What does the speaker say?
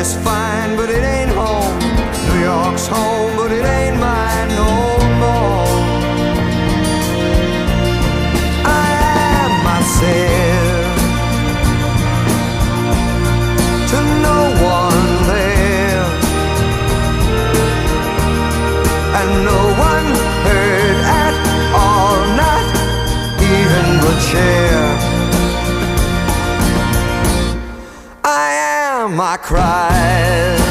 is fine, but it ain't home. New York's home, but it ain't mine no more. I am myself to no one there, and no one heard at all, not even the chair. I am, I cried